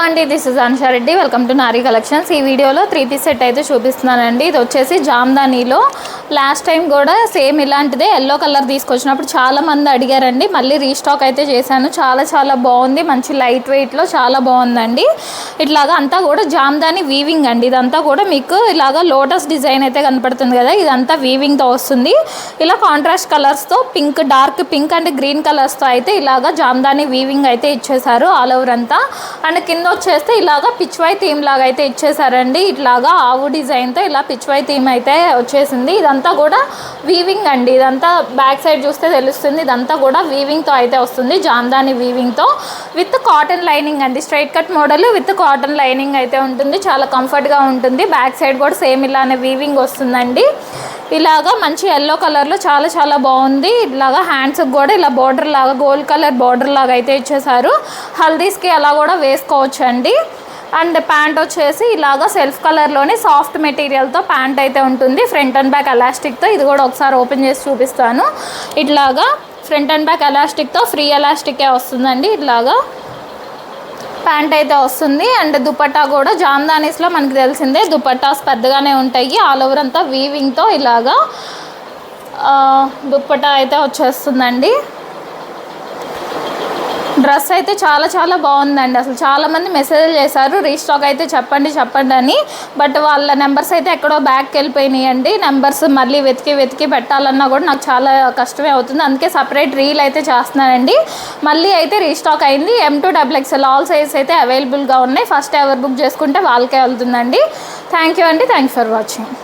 అండి, this is Anusha Reddy. Welcome to Nari collections. ఈ వీడియోలో 3 పీస్ సెట్ అయితే చూపిస్తున్నానండి. ఇది వచ్చేసి జామ్దానీలో లాస్ట్ టైం కూడా సేమ్ ఇలాంటిదే ఎల్లో కలర్ తీసుకొచ్చినప్పుడు చాలా మంది అడిగారండి. మళ్ళీ రీస్టాక్ అయితే చేశాను. చాలా బాగుంది, మంచి లైట్ వెయిట్లో చాలా బాగుందండి. ఇట్లాగా అంతా కూడా జామ్దానీ వీవింగ్ అండి. ఇదంతా కూడా మీకు ఇలాగా లోటస్ డిజైన్ అయితే కనపడుతుంది కదా, ఇదంతా వీవింగ్తో వస్తుంది. ఇలా కాంట్రాస్ట్ కలర్స్తో pink, dark pink and green కలర్స్తో అయితే ఇలాగా జామ్దానీ వీవింగ్ అయితే ఇచ్చేసారు ఆల్ ఓవర్ అంతా. అండ్ కింద వచ్చేస్తే ఇలాగా పిచ్వై థీమ్ లాగా అయితే ఇచ్చేసారండి. ఇట్లాగా ఆవు డిజైన్తో ఇలా పిచ్వై థీమ్ అయితే వచ్చేసింది. ఇదంతా కూడా వీవింగ్ అండి. ఇదంతా బ్యాక్ సైడ్ చూస్తే తెలుస్తుంది. ఇదంతా కూడా వీవింగ్తో అయితే వస్తుంది, జామ్దానీ వీవింగ్తో విత్ కాటన్ లైనింగ్ అండి. Straight cut model with cotton lining అయితే ఉంటుంది. చాలా కంఫర్ట్గా ఉంటుంది. బ్యాక్ సైడ్ కూడా సేమ్ ఇలానే వీవింగ్ వస్తుందండి. ఇలాగా మంచి ఎల్లో కలర్లో చాలా బాగుంది. ఇలాగా హ్యాండ్స్కి కూడా ఇలా బార్డర్ లాగా గోల్డ్ కలర్ బార్డర్ లాగా అయితే ఇచ్చేసారు. హల్దీస్కి అలా కూడా వేసుకోవచ్చు అండి. అండ్ ప్యాంట్ వచ్చేసి ఇలాగా సెల్ఫ్ కలర్లోనే సాఫ్ట్ మెటీరియల్తో ప్యాంట్ అయితే ఉంటుంది. ఫ్రంట్ అండ్ బ్యాక్ ఎలాస్టిక్తో. ఇది కూడా ఒకసారి ఓపెన్ చేసి చూపిస్తాను. ఇట్లాగా ఫ్రంట్ అండ్ బ్యాక్ ఎలాస్టిక్తో, ఫ్రీ ఎలాస్టికే వస్తుందండి. ఇట్లాగా ప్యాంట్ అయితే వస్తుంది. అండ్ దుపట్టా కూడా జామ్దానీస్లో మనకి తెలిసిందే, దుపట్టాస్ పెద్దగానే ఉంటాయి. ఆల్ ఓవర్ అంతా వీవింగ్తో ఇలాగా దుపట్టా అయితే వచ్చేస్తుందండి. డ్రెస్ అయితే చాలా బాగుందండి. అసలు చాలామంది మెసేజ్ చేశారు రీస్టాక్ అయితే చెప్పండి అని. బట్ వాళ్ళ నెంబర్స్ అయితే ఎక్కడో బ్యాక్కి వెళ్ళిపోయినాయండి. నెంబర్స్ మళ్ళీ వెతికి పెట్టాలన్నా కూడా నాకు చాలా కష్టమే అవుతుంది. అందుకే సపరేట్ రీల్ అయితే చేస్తున్నానండి. మళ్ళీ అయితే రీస్టాక్ అయింది. M2 XXL ఆల్ సైజ్ అయితే అవైలబుల్గా ఉన్నాయి. ఫస్ట్ ఎవరు బుక్ చేసుకుంటే వాళ్ళకే వెళ్తుందండి. థ్యాంక్ యూ అండి. Thank you for watching.